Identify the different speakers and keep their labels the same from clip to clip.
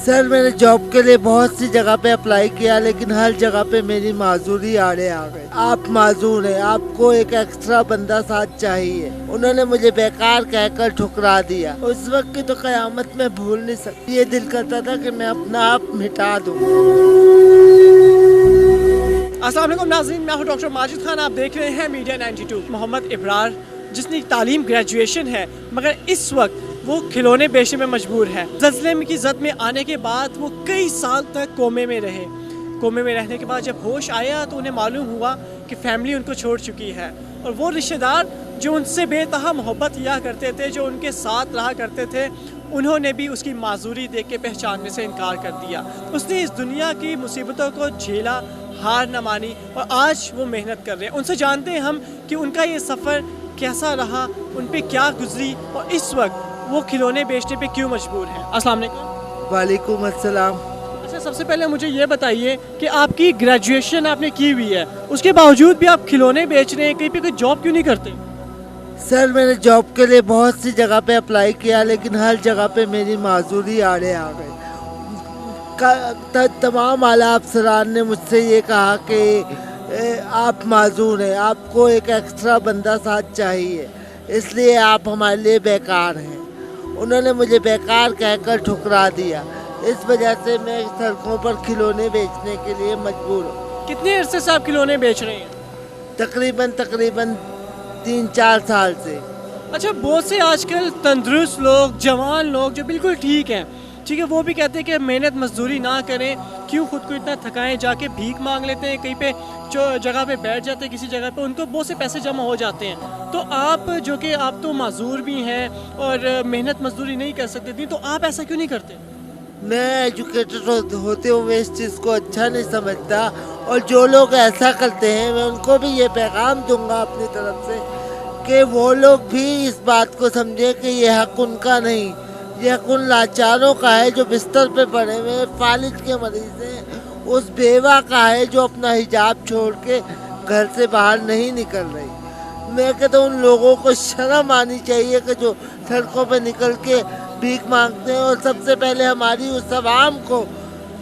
Speaker 1: سر میں نے جاب کے لیے بہت سی جگہ پہ اپلائی کیا لیکن ہر جگہ پہ میری معذوری آڑے آ گئی. آپ معذور ہیں, آپ کو ایک ایکسٹرا بندہ ساتھ چاہیے. انہوں نے مجھے بیکار کہہ کر ٹھکرا دیا. اس وقت کی تو قیامت میں بھول نہیں سکتی. یہ دل کرتا تھا کہ میں اپنا آپ مٹا دوں.
Speaker 2: السلام علیکم ناظرین, میں ہوں ڈاکٹر ماجد خان. آپ دیکھ رہے ہیں میڈیا 92. محمد ابرار جس کی تعلیم گریجویشن ہے مگر اس وقت وہ کھلونے بیچنے میں مجبور ہے. زلزلے کی زد میں آنے کے بعد وہ کئی سال تک کومے میں رہے. کومے میں رہنے کے بعد جب ہوش آیا تو انہیں معلوم ہوا کہ فیملی ان کو چھوڑ چکی ہے, اور وہ رشتہ دار جو ان سے بے تہا محبت کیا کرتے تھے, جو ان کے ساتھ رہا کرتے تھے, انہوں نے بھی اس کی معذوری دیکھ کے پہچاننے سے انکار کر دیا. اس نے اس دنیا کی مصیبتوں کو جھیلا, ہار نہ مانی, اور آج وہ محنت کر رہے ہیں. ان سے جانتے ہیں ہم کہ ان کا یہ سفر کیسا رہا, ان پہ کیا گزری, اور اس وقت وہ کھلونے بیچنے پہ کیوں مجبور ہیں. السلام علیکم.
Speaker 1: وعلیکم السلام.
Speaker 2: اچھا, سب سے پہلے مجھے یہ بتائیے کہ آپ کی گریجویشن آپ نے کی ہوئی ہے, اس کے باوجود بھی آپ کھلونے بیچ رہے ہیں, کہیں پہ کوئی جاب کیوں نہیں کرتے؟
Speaker 1: سر میں نے جاب کے لیے بہت سی جگہ پہ اپلائی کیا لیکن ہر جگہ پہ میری معذوری آڑے آ گئی. تمام اعلیٰ افسران نے مجھ سے یہ کہا کہ آپ معذور ہیں, آپ کو ایک ایکسٹرا بندہ ساتھ چاہیے, اس لیے آپ ہمارے لیے بیکار ہیں. انہوں نے مجھے بیکار کہہ کر ٹھکرا دیا. اس وجہ سے میں سڑکوں پر کھلونے بیچنے کے لیے مجبور ہوں.
Speaker 2: کتنے عرصے سے آپ کھلونے بیچ رہے ہیں؟
Speaker 1: تقریباً 3-4 سال سے.
Speaker 2: اچھا, بہت سے آج کل تندرست لوگ, جوان لوگ جو بالکل ٹھیک ہیں, ٹھیک ہے, وہ بھی کہتے ہیں کہ محنت مزدوری نہ کریں, کیوں خود کو اتنا تھکائیں, جا کے بھیک مانگ لیتے ہیں, کہیں پہ جگہ پہ بیٹھ جاتے ہیں, کسی جگہ پہ ان کو بہت سے پیسے جمع ہو جاتے ہیں. تو آپ جو کہ آپ تو معذور بھی ہیں اور محنت مزدوری نہیں کر سکتے تھے, تو آپ ایسا کیوں نہیں کرتے؟
Speaker 1: میں ایجوکیٹڈ ہوتے ہوئے اس چیز کو اچھا نہیں سمجھتا, اور جو لوگ ایسا کرتے ہیں میں ان کو بھی یہ پیغام دوں گا اپنی طرف سے کہ وہ لوگ بھی اس بات کو سمجھے کہ یہ حق ان کا نہیں, یہ حق ان لاچاروں کا ہے جو بستر پہ پڑے ہوئے فالج کے مریض ہیں, اس بیوہ کا ہے جو اپنا حجاب چھوڑ کے گھر سے باہر نہیں نکل رہی. میں کہتا ہوں ان لوگوں کو شرم آنی چاہیے کہ جو سڑکوں پہ نکل کے بھیک مانگتے ہیں, اور سب سے پہلے ہماری اس عوام کو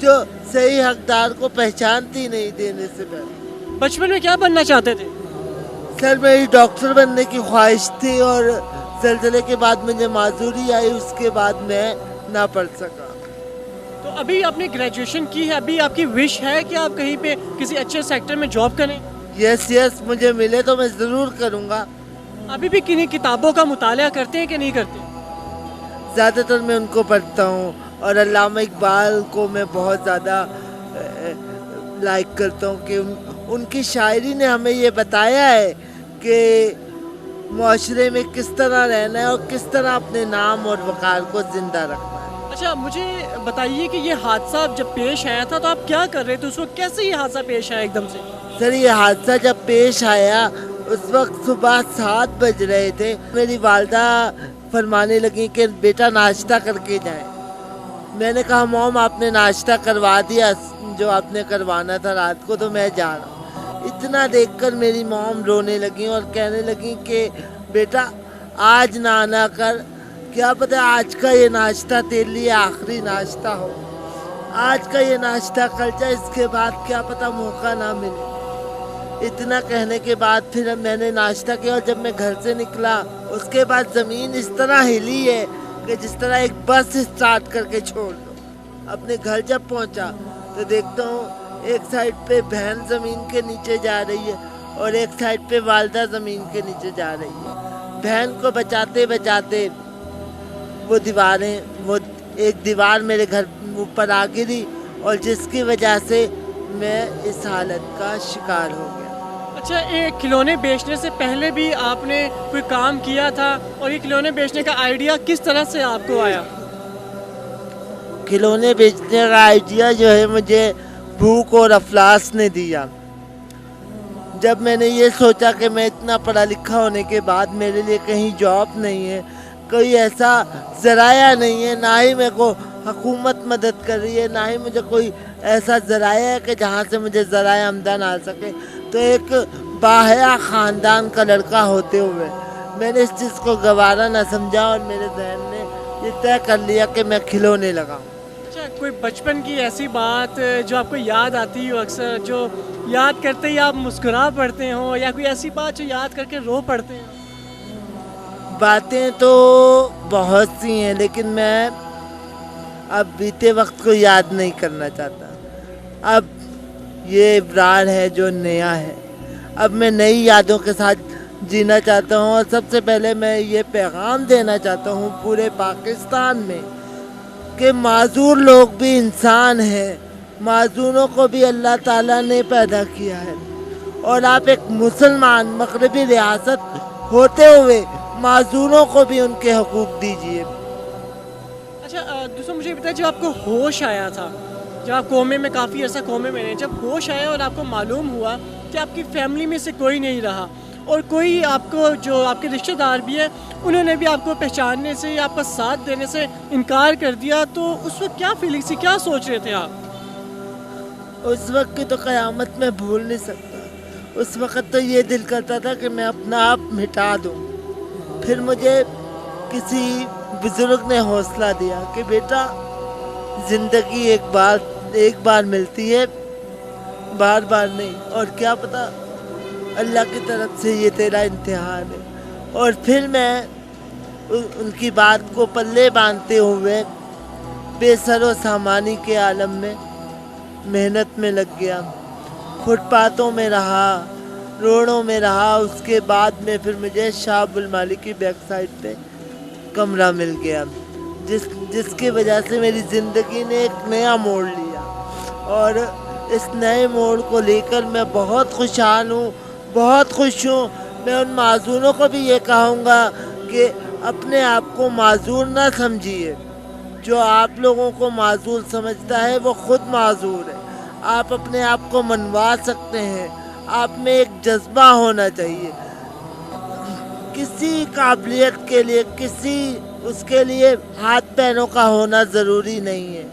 Speaker 1: جو صحیح حقدار کو پہچانتی نہیں دینے سے پہلے.
Speaker 2: بچپن میں کیا بننا چاہتے تھے؟
Speaker 1: سر میری ڈاکٹر بننے کی خواہش تھی, اور زلزلے کے بعد مجھے معذوری آئی, اس کے بعد میں نہ پڑھ سکا.
Speaker 2: تو ابھی آپ نے گریجویشن کی ہے, ابھی آپ کی وش ہے کہ آپ کہیں پہ کسی اچھے سیکٹر میں جاب کریں؟
Speaker 1: یس, مجھے ملے تو میں ضرور کروں گا.
Speaker 2: ابھی بھی کنہیں کتابوں کا مطالعہ کرتے ہیں کہ نہیں کرتے؟
Speaker 1: زیادہ تر میں ان کو پڑھتا ہوں, اور علامہ اقبال کو میں بہت زیادہ لائک کرتا ہوں کہ ان کی شاعری نے ہمیں یہ بتایا ہے کہ معاشرے میں کس طرح رہنا ہے اور کس طرح اپنے نام اور وقار کو زندہ رکھنا ہے.
Speaker 2: اچھا, مجھے بتائیے کہ یہ حادثہ جب پیش آیا تھا تو آپ کیا کر رہے تھے اس وقت, کیسے یہ حادثہ پیش آیا ایک دم سے؟
Speaker 1: سر یہ حادثہ جب پیش آیا اس وقت صبح 7 بج رہے تھے. میری والدہ فرمانے لگیں کہ بیٹا ناشتہ کر کے جائیں. میں نے کہا موم آپ نے ناشتہ کروا دیا جو آپ نے کروانا تھا رات کو, تو میں جا رہا ہوں. اتنا دیکھ کر میری موم رونے لگیں اور کہنے لگیں کہ بیٹا آج نہ آنا کر, کیا پتہ آج کا یہ ناشتہ تیرے لیے آخری ناشتہ ہو, آج کا یہ ناشتہ کر جا, اس کے بعد کیا پتہ موقع نہ ملے. اتنا کہنے کے بعد پھر میں نے ناشتہ کیا, اور جب میں گھر سے نکلا اس کے بعد زمین اس طرح ہلی ہے کہ جس طرح ایک بس اسٹارٹ کر کے چھوڑ دو. اپنے گھر جب پہنچا تو دیکھتا ہوں ایک سائڈ پہ بہن زمین کے نیچے جا رہی ہے اور ایک سائڈ پہ والدہ زمین کے نیچے جا رہی ہے. بہن کو بچاتے بچاتے وہ ایک دیوار میرے گھر اوپر آ گری, اور جس کی وجہ سے میں اس حالت کا شکار ہو گیا.
Speaker 2: اچھا, ایک کھلونے بیچنے سے پہلے بھی آپ نے کوئی کام کیا تھا, اور یہ کھلونے بیچنے کا آئیڈیا کس طرح سے آپ کو آیا؟
Speaker 1: کھلونے بیچنے کا آئیڈیا جو ہے مجھے بھوک اور افلاس نے دیا. جب میں نے یہ سوچا کہ میں اتنا پڑھا لکھا ہونے کے بعد میرے لیے کہیں جاب نہیں ہے, کوئی ایسا ذرائع نہیں ہے, نہ ہی میرے کو حکومت مدد کر رہی ہے, نہ ہی مجھے کوئی ایسا ذرائع ہے کہ جہاں سے مجھے ذرائع آمدن آ سکے, تو ایک باحیا خاندان کا لڑکا ہوتے ہوئے میں نے اس چیز کو گوارا نہ سمجھا, اور میرے ذہن نے یہ طے کر لیا کہ میں کھلونے لگاؤں.
Speaker 2: اچھا, کوئی بچپن کی ایسی بات جو آپ کو یاد آتی ہو اکثر، جو یاد کرتے ہی آپ مسکرا پڑتے ہوں، یا کوئی ایسی بات جو یاد کر کے رو پڑتے ہیں؟
Speaker 1: باتیں تو بہت سی ہیں، لیکن میں اب بیتے وقت کو یاد نہیں کرنا چاہتا. اب یہ ابرار ہے جو نیا ہے. اب میں نئی یادوں کے ساتھ جینا چاہتا ہوں، اور سب سے پہلے میں یہ پیغام دینا چاہتا ہوں پورے پاکستان میں کہ معذور لوگ بھی انسان ہیں، معذوروں کو بھی اللہ تعالیٰ نے پیدا کیا ہے، اور آپ ایک مسلمان مغربی ریاست ہوتے ہوئے معذوروں کو بھی ان کے حقوق دیجیے.
Speaker 2: اچھا دوستوں، مجھے بتائیں، جب آپ کو ہوش آیا تھا، جب آپ کومے میں کافی عرصہ کومے میں رہے، جب ہوش آیا اور آپ کو معلوم ہوا کہ آپ کی فیملی میں سے کوئی نہیں رہا، اور کوئی آپ کو، جو آپ کے رشتہ دار بھی ہیں، انہوں نے بھی آپ کو پہچاننے سے یا آپ کا ساتھ دینے سے انکار کر دیا، تو اس وقت کیا فیلنگ تھی، کیا سوچ رہے تھے آپ؟
Speaker 1: اس وقت کی تو قیامت میں بھول نہیں سکتا. اس وقت تو یہ دل کرتا تھا کہ میں اپنا آپ مٹا دوں. پھر مجھے کسی بزرگ نے حوصلہ دیا کہ بیٹا، زندگی ایک بار ملتی ہے، بار بار نہیں، اور کیا پتہ اللہ کی طرف سے یہ تیرا امتحان ہے. اور پھر میں ان کی بات کو پلے باندھتے ہوئے بے سر و سامانی کے عالم میں محنت میں لگ گیا. فٹ پاتھوں میں رہا، روڈوں میں رہا. اس کے بعد میں پھر مجھے شاہ المالک کی بیک سائڈ پہ کمرہ مل گیا، جس کی وجہ سے میری زندگی نے ایک نیا موڑ لیا. اور اس نئے موڑ کو لے کر میں بہت خوشحال ہوں، بہت خوش ہوں. میں ان معذوروں کو بھی یہ کہوں گا کہ اپنے آپ کو معذور نہ سمجھیے. جو آپ لوگوں کو معذور سمجھتا ہے وہ خود معذور ہے. آپ اپنے آپ کو منوا سکتے ہیں. آپ میں ایک جذبہ ہونا چاہیے. کسی قابلیت کے لیے اس کے لیے ہاتھ پیروں کا ہونا ضروری نہیں ہے.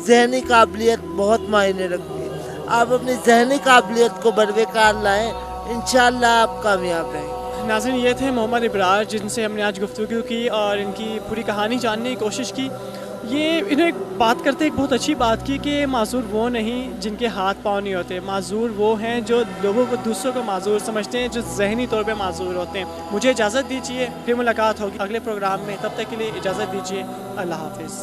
Speaker 1: ذہنی قابلیت بہت معنی رکھتی ہے. آپ اپنی ذہنی قابلیت کو بروقار لائیں، انشاءاللہ آپ کامیاب رہیں.
Speaker 2: ناظرین، یہ تھے محمد ابرار، جن سے ہم نے آج گفتگو کی اور ان کی پوری کہانی جاننے کی کوشش کی. انہیں ایک بات کرتے ایک بہت اچھی بات کی کہ معذور وہ نہیں جن کے ہاتھ پاؤں نہیں ہوتے، معذور وہ ہیں جو لوگوں کو، دوسروں کو معذور سمجھتے ہیں، جو ذہنی طور پہ معذور ہوتے ہیں. مجھے اجازت دیجیے، پھر ملاقات ہوگی اگلے پروگرام میں. تب تک کے لیے اجازت دیجیے. اللہ حافظ.